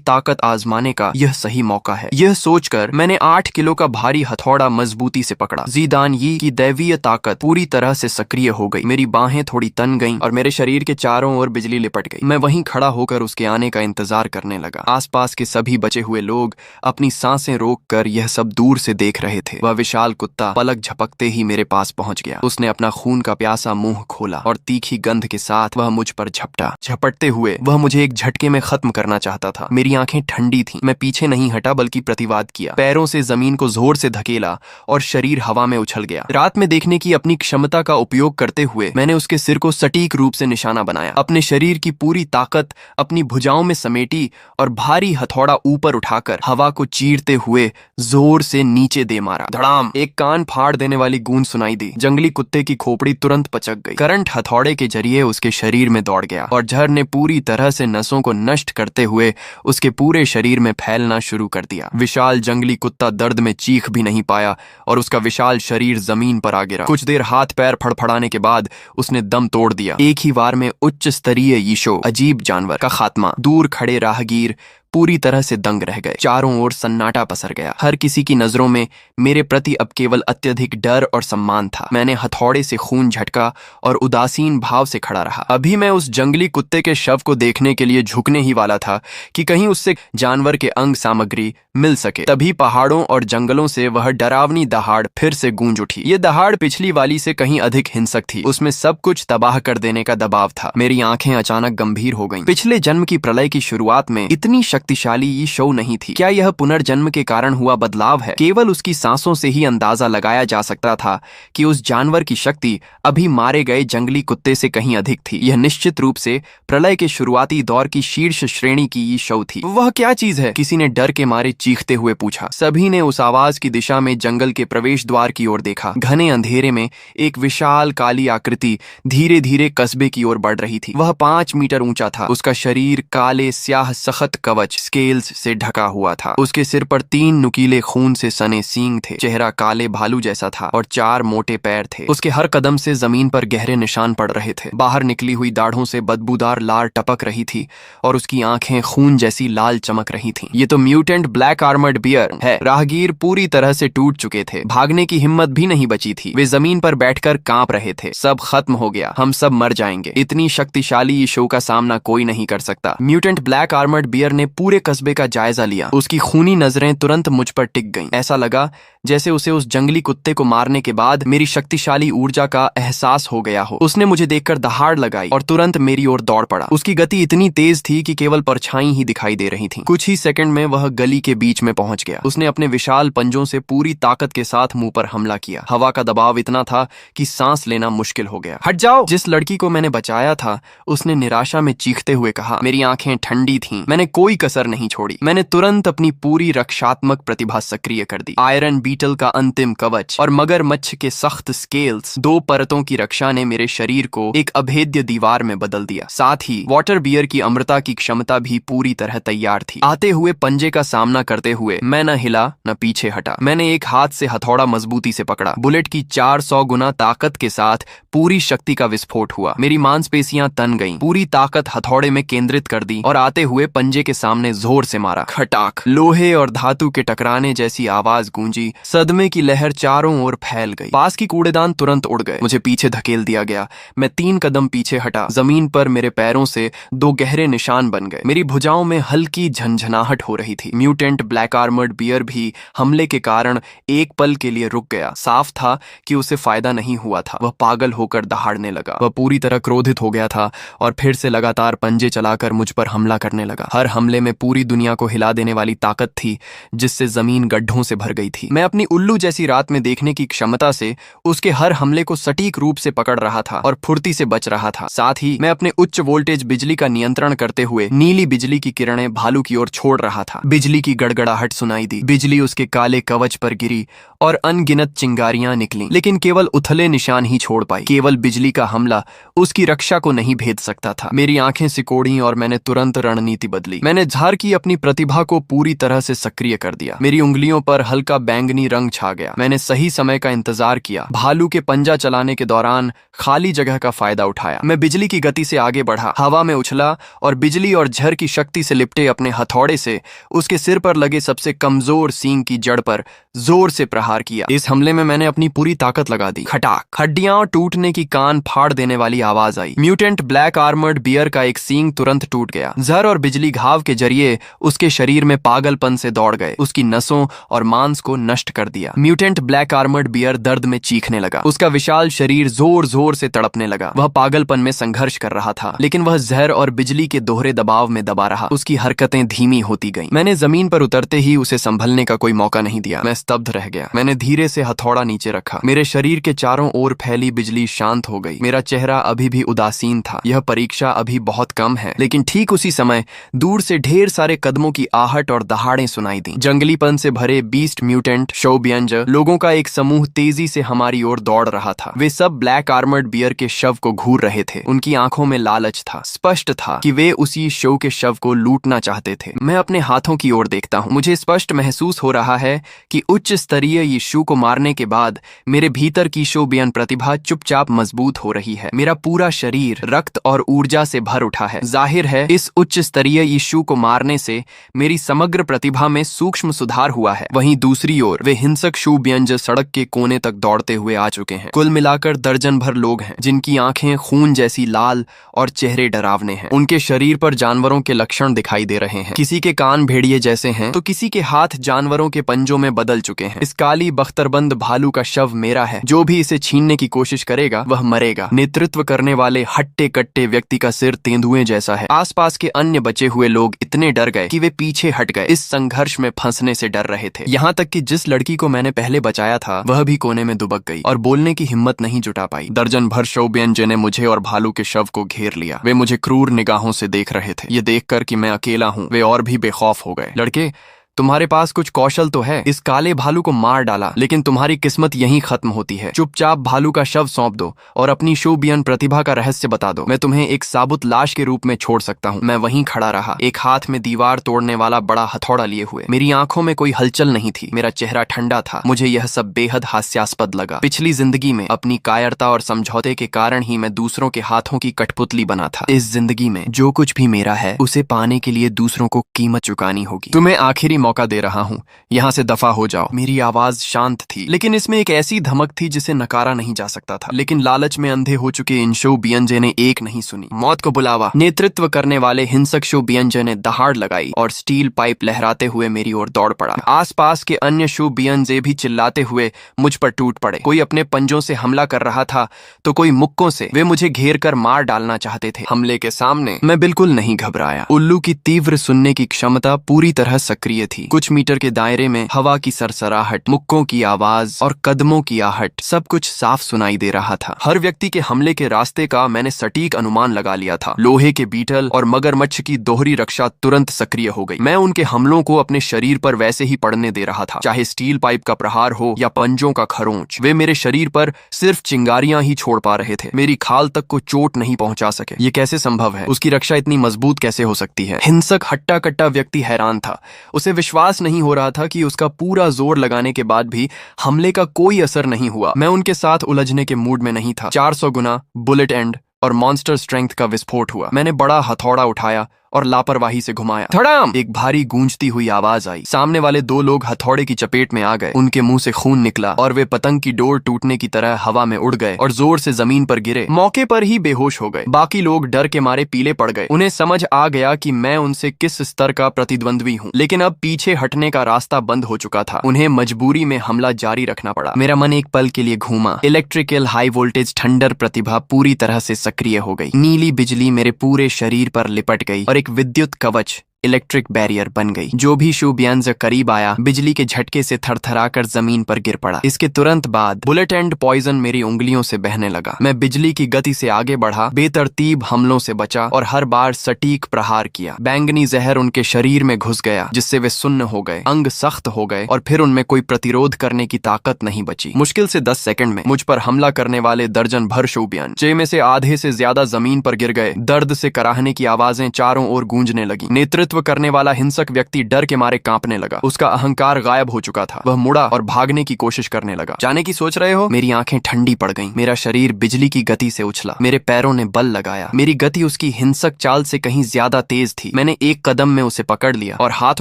Speaker 1: ताकत आजमाने का यह सही मौका है। यह सोचकर मैंने 8 किलो का भारी हथौड़ा मजबूती से पकड़ा। ज़ीदान यी की दैवीय ताकत पूरी तरह से सक्रिय हो गई। मेरी बाहें थोड़ी तन गईं और मेरे शरीर के चारों ओर बिजली लिपट गई। मैं वहीं खड़ा होकर उसके आने का इंतजार करने लगा। आसपास के सभी बचे हुए लोग अपनी सांसें रोककर यह सब दूर से देख रहे थे। वह विशाल कुत्ता पलक झपकते ही मेरे पास पहुंच गया। उसने अपना खून का प्यासा मुंह खोला और तीखी गंध के साथ वह मुझ पर झपटा। झपटते हुए वह मुझे एक झटके में खत्म करना चाहता था। मेरी आंखें ठंडी थीं। मैं पीछे नहीं हटा बल्कि प्रतिवाद किया। पैरों से जमीन को जोर से धकेला और शरीर हवा में उछल गया। रात में देखने की अपनी क्षमता का उपयोग करते हुए मैंने उसके सिर को सटीक रूप से निशाना बनाया। अपने शरीर की पूरी ताकत अपनी भुजाओं में समेटी और भारी हथौड़ा ऊपर उठाकर हवा को चीरते हुए जोर से नीचे दे मारा। धड़ाम! एक कान फाड़ देने वाली गूंज सुनाई दी। जंगली कुत्ते की खोपड़ी तुरंत पचक गई। करंट हथौड़े के जरिए उसके शरीर में दौड़ गया और जहर ने पूरी तरह से नसों को नष्ट करते हुए उसके पूरे शरीर में फैलना शुरू कर दिया। विशाल जंगली कुत्ता दर्द में चीख भी नहीं पाया और उसका विशाल शरीर जमीन पर आ गिरा। कुछ देर हाथ पैर फड़फड़ाने के बाद उसने दम तोड़ दिया। एक ही वार में उच्च स्तरीय यीशु अजीब जानवर का खात्मा। दूर खड़े राहगीर पूरी तरह से दंग रह गए। चारों ओर सन्नाटा पसर गया। हर किसी की नजरों में मेरे प्रति अब केवल अत्यधिक डर और सम्मान था। मैंने हथौड़े से खून झटका और उदासीन भाव से खड़ा रहा। अभी मैं उस जंगली कुत्ते के शव को देखने के लिए झुकने ही वाला था कि कहीं उससे जानवर के अंग सामग्री मिल सके। तभी पहाड़ों और जंगलों से वह डरावनी दहाड़ फिर से गूंज उठी। ये दहाड़ पिछली वाली से कहीं अधिक हिंसक थी। उसमें सब कुछ तबाह कर देने का दबाव था। मेरी आंखें अचानक गंभीर हो गईं। पिछले जन्म की प्रलय की शुरुआत में इतनी शक्तिशाली ये शव नहीं थी। क्या यह पुनर्जन्म के कारण हुआ बदलाव है? केवल उसकी सांसों से ही अंदाजा लगाया जा सकता था कि उस जानवर की शक्ति अभी मारे गए जंगली कुत्ते से कहीं अधिक थी। यह निश्चित रूप से प्रलय के शुरुआती दौर की शीर्ष श्रेणी की ये शव थी। वह क्या चीज है? किसी ने डर के मारे चीखते हुए पूछा। सभी ने उस आवाज की दिशा में जंगल के प्रवेश द्वार की ओर देखा। घने अंधेरे में एक विशाल काली आकृति धीरे धीरे कस्बे की ओर बढ़ रही थी। वह 5 मीटर ऊंचा था। उसका शरीर काले स्याह सख्त कवच स्केल्स से ढका हुआ था। उसके सिर पर 3 नुकीले खून से सने सींग थे। चेहरा काले भालू जैसा था और 4 मोटे पैर थे। उसके हर कदम से जमीन पर गहरे निशान पड़ रहे थे। बाहर निकली हुई दाढ़ों से बदबूदार लार टपक रही थी और उसकी आंखें खून जैसी लाल चमक रही थीं। ये तो म्यूटेंट ब्लैक आर्मर्ड बियर है। राहगीर पूरी तरह से टूट चुके थे। भागने की हिम्मत भी नहीं बची थी। वे जमीन पर बैठकर कांप रहे थे। सब खत्म हो गया। हम सब मर जाएंगे। इतनी शक्तिशाली ये शो का सामना कोई नहीं कर सकता। म्यूटेंट ब्लैक आर्मर्ड बियर ने पूरे कस्बे का जायजा लिया। उसकी खूनी नजरें तुरंत मुझ पर टिक गईं। ऐसा लगा जैसे उसे उस जंगली कुत्ते को मारने के बाद मेरी शक्तिशाली ऊर्जा का एहसास हो गया हो। उसने मुझे देखकर दहाड़ लगाई और तुरंत मेरी ओर दौड़ पड़ा। उसकी गति इतनी तेज थी कि केवल परछाई ही दिखाई दे रही थी। कुछ ही सेकंड में वह गली के बीच में पहुंच गया। उसने अपने विशाल पंजों से पूरी ताकत के साथ मुंह पर हमला किया। हवा का दबाव इतना था कि सांस लेना मुश्किल हो गया। हट जाओ! जिस लड़की को मैंने बचाया था उसने निराशा में चीखते हुए कहा। मेरी आंखें ठंडी थीं। मैंने कोई कसर नहीं छोड़ी। मैंने तुरंत अपनी पूरी रक्षात्मक प्रतिभा सक्रिय कर दी। आयरन बीटल का अंतिम कवच और मगरमच्छ के सख्त स्केल्स 2 परतों की रक्षा ने मेरे शरीर को एक अभेद्य दीवार में बदल दिया। साथ ही वाटर बियर की अमृता की क्षमता भी पूरी तरह तैयार थी। आते हुए पंजे का सामना करते हुए मैं न हिला न पीछे हटा। मैंने एक हाथ से हथौड़ा मजबूती से पकड़ा। बुलेट की 400 गुना ताकत के साथ पूरी शक्ति का विस्फोट हुआ। मेरी मांसपेशियां तन गईं। पूरी ताकत हथौड़े में केंद्रित कर दी और आते हुए पंजे के सामने जोर से मारा। खटाक! लोहे और धातु के टकराने जैसी आवाज गूंजी। सदमे की लहर चारों ओर फैल गई। पास की कूड़ेदान तुरंत उड़ गए। मुझे पीछे धकेल दिया गया। मैं 3 कदम पीछे हटा। जमीन पर मेरे पैरों से 2 गहरे निशान बन गए। मेरी भुजाओं में हल्की झंझनाहट हो रही थी। म्यूटेंट ब्लैक आर्मर्ड बियर भी हमले के कारण एक पल के लिए रुक गया। साफ था कि उसे फायदा नहीं हुआ था। वह पागल होकर दहाड़ने लगा। वह पूरी तरह क्रोधित हो गया था और फिर से लगातार पंजे चलाकर मुझ पर हमला करने लगा। हर हमले में पूरी दुनिया को हिला देने वाली ताकत थी, जिससे जमीन गड्ढों से भर गई थी। मैं अपनी उल्लू जैसी रात में देखने की क्षमता से उसके हर हमले को सटीक रूप से पकड़ रहा था और फुर्ती से बच रहा था। साथ ही मैं अपने उच्च वोल्टेज बिजली का नियंत्रण करते हुए नीली बिजली की किरणें भालू की ओर छोड़ रहा था। बिजली की गड़गड़ाहट सुनाई दी, बिजली उसके काले कवच पर गिरी और अनगिनत चिंगारियां निकलीं, लेकिन केवल उथले निशान ही छोड़ पाई। केवल बिजली का हमला उसकी रक्षा को नहीं भेद सकता था। मेरी आंखें सिकोड़ी और मैंने तुरंत रणनीति बदली। मैंने झार की अपनी प्रतिभा को पूरी तरह से सक्रिय कर दिया। मेरी उंगलियों पर हल्का बैंगनी रंग छा गया। मैंने सही समय का इंतजार किया, भालू के पंजा चलाने के दौरान खाली जगह का फायदा उठाया। मैं बिजली की गति से आगे बढ़ा, हवा में उछला और बिजली और झर की शक्ति से लिपटे अपने हथौड़े से उसके सिर पर लगे सबसे कमजोर सींग की जड़ पर जोर से प्रहार किया। इस हमले में मैंने अपनी पूरी ताकत लगा दी। खटाक, हड्डियां टूटने की कान फाड़ देने वाली आवाज आई। म्यूटेंट ब्लैक आर्मर्ड बियर का एक सींग तुरंत टूट गया। जहर और बिजली घाव के जरिए उसके शरीर में पागलपन से दौड़ गए, उसकी नसों और मांस को नष्ट कर दिया। म्यूटेंट ब्लैक आर्मर्ड बियर दर्द में चीखने लगा। उसका विशाल शरीर जोर जोर से तड़पने लगा। वह पागलपन में संघर्ष कर रहा था, लेकिन वह जहर और बिजली के दोहरे दबाव में दबा रहा। उसकी हरकतें धीमी होती गईं। मैंने जमीन पर उतरते ही उसे संभलने का कोई मौका नहीं दिया। मैं स्तब्ध रह गया। मैंने धीरे से हथौड़ा नीचे रखा। मेरे शरीर के चारों ओर फैली बिजली शांत हो गई। मेरा चेहरा अभी भी उदासीन था। यह परीक्षा अभी बहुत कम है। लेकिन ठीक उसी समय दूर से ढेर सारे कदमों की आहट और दहाड़ें सुनाई दी। जंगलीपन से भरे बीस्ट म्यूटेंट शोबियंज लोगों का एक समूह तेजी से हमारी ओर दौड़ रहा था। वे सब ब्लैक आर्मर्ड बियर के शव को घूर रहे थे। उनकी आंखों में लालच था। स्पष्ट था कि वे उसी शो के शव को लूटना चाहते थे। मैं अपने हाथों की ओर देखता हूं। मुझे स्पष्ट महसूस हो रहा है कि उच्च स्तरीय यीशु को मारने के बाद मेरे भीतर की शोबियन प्रतिभा चुपचाप मजबूत हो रही है। मेरा पूरा शरीर रक्त और ऊर्जा से भर उठा है। जाहिर है इस उच्च स्तरीय यीशु को मारने से मेरी समग्र प्रतिभा में सूक्ष्म सुधार हुआ है। वहीं दूसरी ओर वे हिंसक शोबियंज सड़क के कोने तक दौड़ते हुए आ चुके हैं। कुल मिलाकर दर्जन भर लोग हैं, जिनकी आंखें खून जैसी लाल और चेहरे डरावने हैं। उनके शरीर पर जानवरों के लक्षण दिखाई दे रहे हैं। किसी के कान भेड़िए जैसे हैं तो किसी के हाथ जानवरों के पंजों में बदल चुके हैं। इस काली बख्तरबंद भालू का शव मेरा है। जो भी इसे छीनने की कोशिश करेगा वह मरेगा। नेतृत्व करने वाले हट्टे कट्टे व्यक्ति का सिर तेंदुए जैसा है। आसपास के अन्य बचे हुए लोग इतने डर गए कि वे पीछे हट गए। इस संघर्ष में फंसने से डर रहे थे। यहाँ तक कि जिस लड़की को मैंने पहले बचाया था वह भी कोने में दुबक गई और बोलने की हिम्मत नहीं जुटा पाई। दर्जन भर शोबियंज ने मुझे और भालू के शव को घेर लिया। वे मुझे क्रूर निगाहों से देख रहे थे। ये देखकर कि मैं अकेला हूँ वे और भी बेखौफ हो गए। लड़के, तुम्हारे पास कुछ कौशल तो है। इस काले भालू को मार डाला, लेकिन तुम्हारी किस्मत यहीं खत्म होती है। चुपचाप भालू का शव सौंप दो और अपनी शोबियन प्रतिभा का रहस्य बता दो। मैं तुम्हें एक साबुत लाश के रूप में छोड़ सकता हूँ। मैं वहीं खड़ा रहा, एक हाथ में दीवार तोड़ने वाला बड़ा हथौड़ा लिए हुए। मेरी आंखों में कोई हलचल नहीं थी। मेरा चेहरा ठंडा था। मुझे यह सब बेहद हास्यास्पद लगा। पिछली जिंदगी में अपनी कायरता और समझौते के कारण ही मैं दूसरों के हाथों की कठपुतली बना था। इस जिंदगी में जो कुछ भी मेरा है उसे पाने के लिए दूसरों को कीमत चुकानी होगी। तुम्हें आखिरी मौका दे रहा हूं, यहां से दफा हो जाओ। मेरी आवाज शांत थी, लेकिन इसमें एक ऐसी धमक थी जिसे नकारा नहीं जा सकता था। लेकिन लालच में अंधे हो चुके इन शोबियंजे ने एक नहीं सुनी। मौत को बुलावा। नेतृत्व करने वाले हिंसक शोबियंजे ने दहाड़ लगाई और स्टील पाइप लहराते हुए मेरी ओर दौड़ पड़ा। आसपास के अन्य शोबियंजे भी चिल्लाते हुए मुझ पर टूट पड़े। कोई अपने पंजों से हमला कर रहा था तो कोई मुक्कों से। वे मुझे घेर कर मार डालना चाहते थे। हमले के सामने मैं बिल्कुल नहीं घबराया। उल्लू की तीव्र सुनने की क्षमता पूरी तरह सक्रिय थी। कुछ मीटर के दायरे में हवा की सरसराहट, मुक्कों की आवाज और कदमों की आहट, सब कुछ साफ सुनाई दे रहा था। हर व्यक्ति के हमले के रास्ते का मैंने सटीक अनुमान लगा लिया था। लोहे के बीटल और मगरमच्छ की दोहरी रक्षा तुरंत सक्रिय हो गई। मैं उनके हमलों को अपने शरीर पर वैसे ही पड़ने दे रहा था, चाहे स्टील पाइप का प्रहार हो या पंजों का खरोंच। वे मेरे शरीर पर सिर्फ चिंगारियां ही छोड़ पा रहे थे। मेरी खाल तक को चोट नहीं पहुंचा सके। ये कैसे संभव है? उसकी रक्षा इतनी मजबूत कैसे हो सकती है? हिंसक हट्टा कट्टा व्यक्ति हैरान था। उसे विश्वास नहीं हो रहा था कि उसका पूरा जोर लगाने के बाद भी हमले का कोई असर नहीं हुआ। मैं उनके साथ उलझने के मूड में नहीं था। 400 गुना बुलेट एंड और मॉन्स्टर स्ट्रेंथ का विस्फोट हुआ। मैंने बड़ा हथौड़ा उठाया और लापरवाही से घुमाया। धड़ाम! एक भारी गूंजती हुई आवाज आई। सामने वाले दो लोग हथौड़े की चपेट में आ गए। उनके मुंह से खून निकला और वे पतंग की डोर टूटने की तरह हवा में उड़ गए और जोर से जमीन पर गिरे। मौके पर ही बेहोश हो गए। बाकी लोग डर के मारे पीले पड़ गए। उन्हें समझ आ गया कि मैं उनसे किस स्तर का प्रतिद्वंद्वी हूँ, लेकिन अब पीछे हटने का रास्ता बंद हो चुका था। उन्हें मजबूरी में हमला जारी रखना पड़ा। मेरा मन एक पल के लिए घूमा। इलेक्ट्रिकल हाई वोल्टेज ठंडर प्रतिभा पूरी तरह से सक्रिय हो गई। नीली बिजली मेरे पूरे शरीर पर लिपट गई और एक विद्युत कवच इलेक्ट्रिक बैरियर बन गई। जो भी शू बियंज करीब आया, बिजली के झटके से थरथराकर जमीन पर गिर पड़ा। इसके तुरंत बाद बुलेट एंड पॉइजन मेरी उंगलियों से बहने लगा। मैं बिजली की गति से आगे बढ़ा, बेतरतीब हमलों से बचा और हर बार सटीक प्रहार किया। बैंगनी जहर उनके शरीर में घुस गया, जिससे वे सुन्न हो गए, अंग सख्त हो गए और फिर उनमें कोई प्रतिरोध करने की ताकत नहीं बची। मुश्किल से 10 सेकंड में मुझ पर हमला करने वाले दर्जन भर शूबियन, में से आधे से ज्यादा जमीन पर गिर गए। दर्द से कराहने की आवाजें चारों ओर गूंजने लगी। नेतृत्व करने वाला हिंसक व्यक्ति डर के मारे कांपने लगा। उसका अहंकार गायब हो चुका था। वह मुड़ा और भागने की कोशिश करने लगा। जाने की सोच रहे हो? मेरी आंखें ठंडी पड़ गईं। मेरा शरीर बिजली की गति से उछला। मेरे पैरों ने बल लगाया। मेरी गति उसकी हिंसक चाल से कहीं ज्यादा तेज थी। मैंने एक कदम में उसे पकड़ लिया और हाथ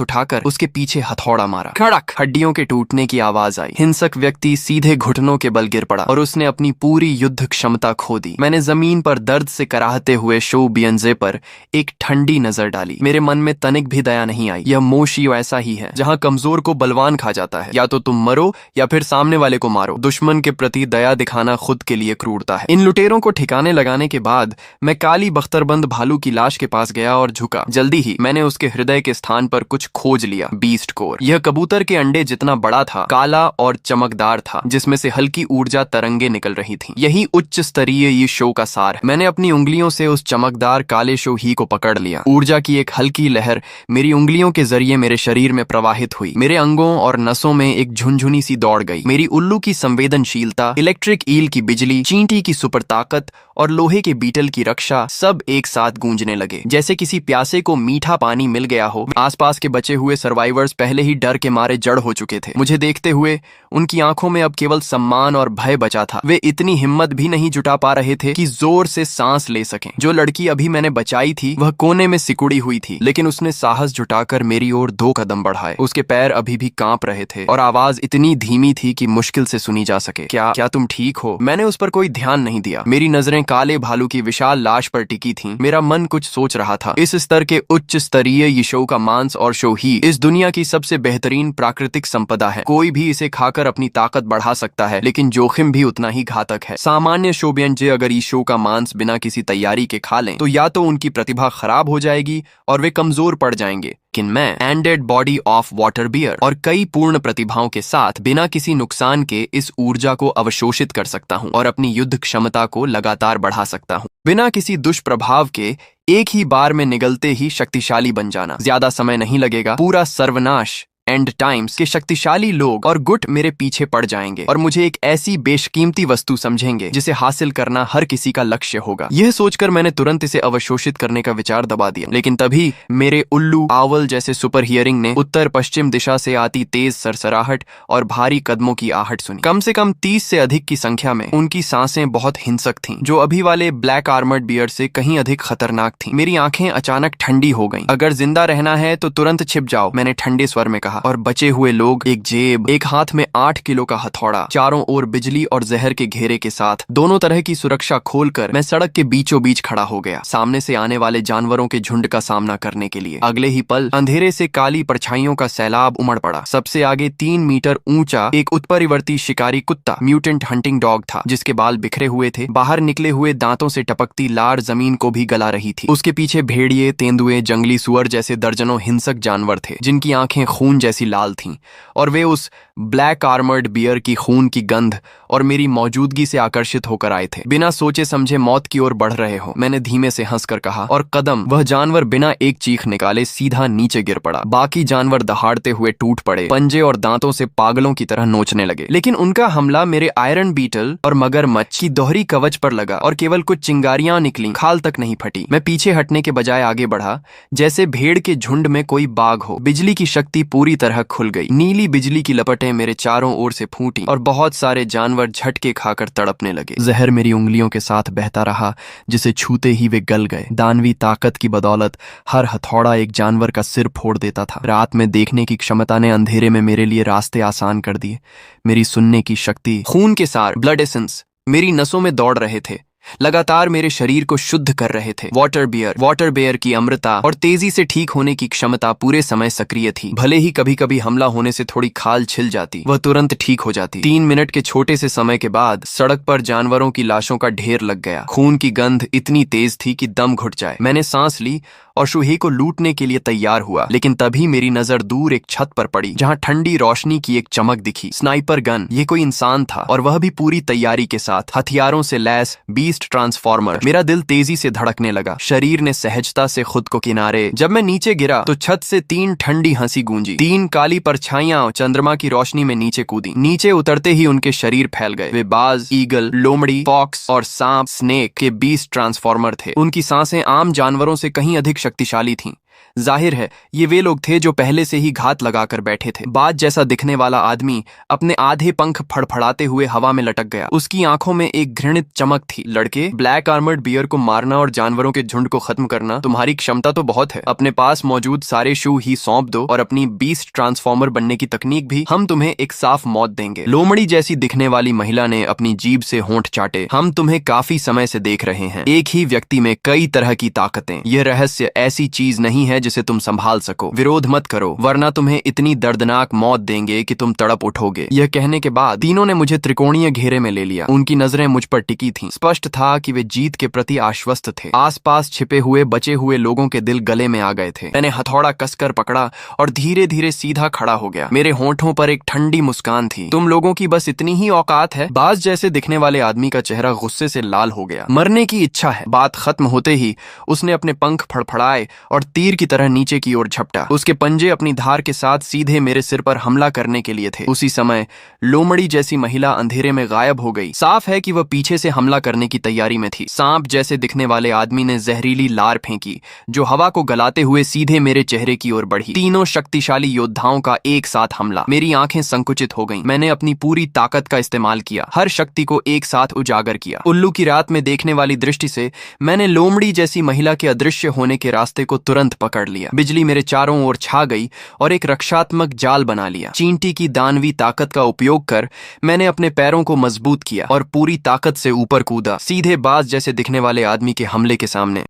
Speaker 1: उठाकर उसके पीछे हथौड़ा मारा। खड़क, हड्डियों के टूटने की आवाज आई। हिंसक व्यक्ति सीधे घुटनों के बल गिर पड़ा और उसने अपनी पूरी युद्ध क्षमता खो दी। मैंने जमीन पर दर्द से कराहते हुए शो बियंजे पर एक ठंडी नजर डाली। मेरे मन में तनिक भी दया नहीं आई। यह मोशियो ऐसा ही है जहां कमजोर को बलवान खा जाता है। या तो तुम मरो या फिर सामने वाले को मारो। दुश्मन के प्रति दया दिखाना खुद के लिए क्रूरता है। इन लुटेरों को ठिकाने लगाने के बाद मैं काली बख्तरबंद भालू की लाश के पास गया और झुका। जल्दी ही मैंने उसके हृदय के स्थान पर कुछ खोज लिया। Beast core. यह कबूतर के अंडे जितना बड़ा था, काला और चमकदार था, जिसमें से हल्की ऊर्जा तरंगे निकल रही थी। यही उच्च स्तरीय ये शो का सार है। मैंने अपनी उंगलियों से उस चमकदार काले शो ही को पकड़ लिया। ऊर्जा की एक हल्की लहर मेरी उंगलियों के जरिए मेरे शरीर में प्रवाहित हुई। मेरे अंगों और नसों में एक झुनझुनी सी दौड़ गई। मेरी उल्लू की संवेदनशीलता, इलेक्ट्रिक ईल की बिजली, चींटी की सुपर ताकत और लोहे के बीटल की रक्षा सब एक साथ गूंजने लगे। जैसे किसी प्यासे को मीठा पानी मिल गया हो। आसपास के बचे हुए सर्वाइवर्स पहले ही डर के मारे जड़ हो चुके थे। मुझे देखते हुए उनकी आंखों में अब केवल सम्मान और भय बचा था। वे इतनी हिम्मत भी नहीं जुटा पा रहे थे कि जोर से सांस ले सकें। जो लड़की अभी मैंने बचाई थी वह कोने में सिकुड़ी हुई थी, लेकिन उसने साहस जुटाकर मेरी ओर 2 कदम बढ़ाए। उसके पैर अभी भी कांप रहे थे और आवाज इतनी धीमी थी कि मुश्किल से सुनी जा सके। क्या तुम ठीक हो? मैंने उस पर कोई ध्यान नहीं दिया। मेरी नजरें काले भालू की विशाल लाश पर टिकी थीं। मेरा मन कुछ सोच रहा था। इस स्तर के उच्च स्तरीय यीशो का मांस और शो ही इस दुनिया की सबसे बेहतरीन प्राकृतिक संपदा है। कोई भी इसे खाकर अपनी ताकत बढ़ा सकता है, लेकिन जोखिम भी उतना ही घातक है। सामान्य शोबियंजे अगर ईशो का मांस बिना किसी तैयारी के खा लें तो या तो उनकी प्रतिभा खराब हो जाएगी और वे कमजोर पड़ जाएंगे। लेकिन मैं एंडेड बॉडी ऑफ वाटर बियर और कई पूर्ण प्रतिभाओं के साथ बिना किसी नुकसान के इस ऊर्जा को अवशोषित कर सकता हूं और अपनी युद्ध क्षमता को लगातार बढ़ा सकता हूं। बिना किसी दुष्प्रभाव के एक ही बार में निगलते ही शक्तिशाली बन जाना। ज्यादा समय नहीं लगेगा। पूरा सर्वनाश एंड टाइम्स के शक्तिशाली लोग और गुट मेरे पीछे पड़ जाएंगे और मुझे एक ऐसी बेशकीमती वस्तु समझेंगे जिसे हासिल करना हर किसी का लक्ष्य होगा। यह सोचकर मैंने तुरंत इसे अवशोषित करने का विचार दबा दिया। लेकिन तभी मेरे उल्लू आवल जैसे सुपर हियरिंग ने उत्तर पश्चिम दिशा से आती तेज सरसराहट और भारी कदमों की आहट सुनी। कम से कम 30 से अधिक की संख्या में। उनकी सांसें बहुत हिंसक थीं, जो अभी वाले ब्लैक आर्मर्ड बियर से कहीं अधिक खतरनाक थीं। मेरी आंखें अचानक ठंडी हो गईं। अगर जिंदा रहना है तो तुरंत छिप जाओ, मैंने ठंडे स्वर में कहा। और बचे हुए लोग, एक जेब, एक हाथ में 8 किलो का हथौड़ा, चारों ओर बिजली और जहर के घेरे के साथ, दोनों तरह की सुरक्षा खोलकर मैं सड़क के बीचों बीच खड़ा हो गया, सामने से आने वाले जानवरों के झुंड का सामना करने के लिए। अगले ही पल अंधेरे से काली परछाइयों का सैलाब उमड़ पड़ा। सबसे आगे 3 मीटर ऊंचा एक उत्परिवर्ती शिकारी कुत्ता, म्यूटेंट हंटिंग डॉग था, जिसके बाल बिखरे हुए थे। बाहर निकले हुए दांतों से टपकती लार जमीन को भी गला रही थी। उसके पीछे भेड़िए, तेंदुए, जंगली सुअर जैसे दर्जनों हिंसक जानवर थे, जिनकी आंखें खून जैसी लाल थीं और वे उस ब्लैक आर्मर्ड बियर की खून की गंध और मेरी मौजूदगी से आकर्षित होकर आए थे। बिना सोचे समझे मौत की ओर बढ़ रहे हो, मैंने धीमे से हंसकर कहा। और कदम, वह जानवर बिना एक चीख निकाले सीधा नीचे गिर पड़ा। बाकी जानवर दहाड़ते हुए टूट पड़े, पंजे और दांतों से पागलों की तरह नोचने लगे। लेकिन उनका हमला मेरे आयरन बीटल और मगरमच्छ की दोहरी कवच पर लगा और केवल कुछ चिंगारियां निकली, खाल तक नहीं फटी। मैं पीछे हटने के बजाय आगे बढ़ा, जैसे भेड़ के झुंड में कोई बाघ हो। बिजली की शक्ति पूरी तरह खुल गई। नीली बिजली की लपटें मेरे चारों ओर से फूटी और बहुत सारे जानवर झटके खाकर तड़पने लगे। जहर मेरी उंगलियों के साथ बहता रहा, जिसे छूते ही वे गल गए। दानवी ताकत की बदौलत हर हथौड़ा एक जानवर का सिर फोड़ देता था। रात में देखने की क्षमता ने अंधेरे में मेरे लिए रास्ते आसान कर दिए। मेरी सुनने की शक्ति, खून के सार, ब्लड एसेंस मेरी नसों में दौड़ रहे थे, लगातार मेरे शरीर को शुद्ध कर रहे थे। वाटर बेयर की अमृता और तेजी से ठीक होने की क्षमता पूरे समय सक्रिय थी। भले ही कभी कभी हमला होने से थोड़ी खाल छिल जाती, वह तुरंत ठीक हो जाती। 3 मिनट के छोटे से समय के बाद सड़क पर जानवरों की लाशों का ढेर लग गया। खून की गंध इतनी तेज थी कि दम घुट जाए। मैंने सांस ली और शुहे को लूटने के लिए तैयार हुआ। लेकिन तभी मेरी नजर दूर एक छत पर पड़ी जहां ठंडी रोशनी की एक चमक दिखी। Sniper gun. ये कोई इंसान था और वह भी पूरी तैयारी के साथ, हथियारों से लैस बीस्ट ट्रांसफॉर्मर। मेरा दिल तेजी से धड़कने लगा, शरीर ने सहजता से खुद को किनारे। जब मैं नीचे गिरा तो छत से 3 ठंडी हंसी गूंजी। 3 काली परछाइयां चंद्रमा की रोशनी में नीचे कूदी। नीचे उतरते ही उनके शरीर फैल गए। वे बाज, ईगल, लोमड़ी, फॉक्स और सांप, स्नेक के बीस्ट ट्रांसफॉर्मर थे। उनकी सांसें आम जानवरों से कहीं अधिक शक्तिशाली थीं। जाहिर है ये वे लोग थे जो पहले से ही घात लगाकर बैठे थे। बाज जैसा दिखने वाला आदमी अपने आधे पंख फड़फड़ाते हुए हवा में लटक गया। उसकी आंखों में एक घृणित चमक थी। लड़के, ब्लैक आर्मर्ड बियर को मारना और जानवरों के झुंड को खत्म करना तुम्हारी क्षमता तो बहुत है। अपने पास मौजूद सारे शू ही सौंप दो और अपनी बीस्ट ट्रांसफॉर्मर बनने की तकनीक भी, हम तुम्हें एक साफ मौत देंगे। लोमड़ी जैसी दिखने वाली महिला ने अपनी जीभ से होंठ चाटे। हम तुम्हें काफी समय से देख रहे हैं। एक ही व्यक्ति में कई तरह की ताकतें। यह रहस्य ऐसी चीज नहीं है जिसे तुम संभाल सको। विरोध मत करो वरना तुम्हें इतनी दर्दनाक मौत देंगे कि तुम तड़प उठोगे। यह कहने के बाद तीनों ने मुझे त्रिकोणीय घेरे में ले लिया। उनकी नजरें मुझ पर टिकी थीं। स्पष्ट था कि वे जीत के प्रति आश्वस्त थे। आसपास छिपे हुए बचे हुए लोगों के दिल गले में आ गए थे। मैंने हथौड़ा कसकर पकड़ा और धीरे धीरे सीधा खड़ा हो गया। मेरे होंठों पर एक ठंडी मुस्कान थी। तुम लोगों की बस इतनी ही औकात है। बाज जैसे दिखने वाले आदमी का चेहरा गुस्से से लाल हो गया। मरने की इच्छा है। बात खत्म होते ही उसने अपने पंख फड़फड़ाए और तीर की तरह नीचे की ओर झपटा। उसके पंजे अपनी धार के साथ सीधे मेरे सिर पर हमला करने के लिए थे। उसी समय लोमड़ी जैसी महिला अंधेरे में गायब हो गई। साफ है कि वह पीछे से हमला करने की तैयारी में थी। सांप जैसे दिखने वाले आदमी ने जहरीली लार फेंकी जो हवा को गलाते हुए सीधे मेरे चेहरे की ओर बढ़ी। तीनों शक्तिशाली योद्धाओं का एक साथ हमला। मेरी आंखें संकुचित हो गईं। मैंने अपनी पूरी ताकत का इस्तेमाल किया, हर शक्ति को एक साथ उजागर किया। उल्लू की रात में देखने वाली दृष्टि से मैंने लोमड़ी जैसी महिला के अदृश्य होने के रास्ते को तुरंत पकड़ लिया। बिजली मेरे चारों ओर छा गई और एक रक्षात्मक जाल बना लिया। चींटी की दानवी ताकत का उपयोग कर मैंने अपने पैरों को मजबूत किया और पूरी ताकत से ऊपर कूदा, सीधे बाज जैसे दिखने वाले आदमी के हमले के सामने।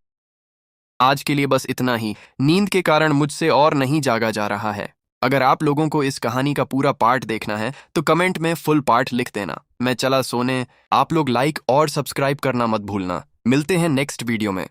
Speaker 1: आज के लिए बस इतना ही। नींद के कारण मुझसे और नहीं जागा जा रहा है। अगर आप लोगों को इस कहानी का पूरा पार्ट देखना है तो कमेंट में फुल पार्ट लिख देना। मैं चला सोने। आप लोग लाइक और सब्सक्राइब करना मत भूलना। मिलते हैं नेक्स्ट वीडियो में।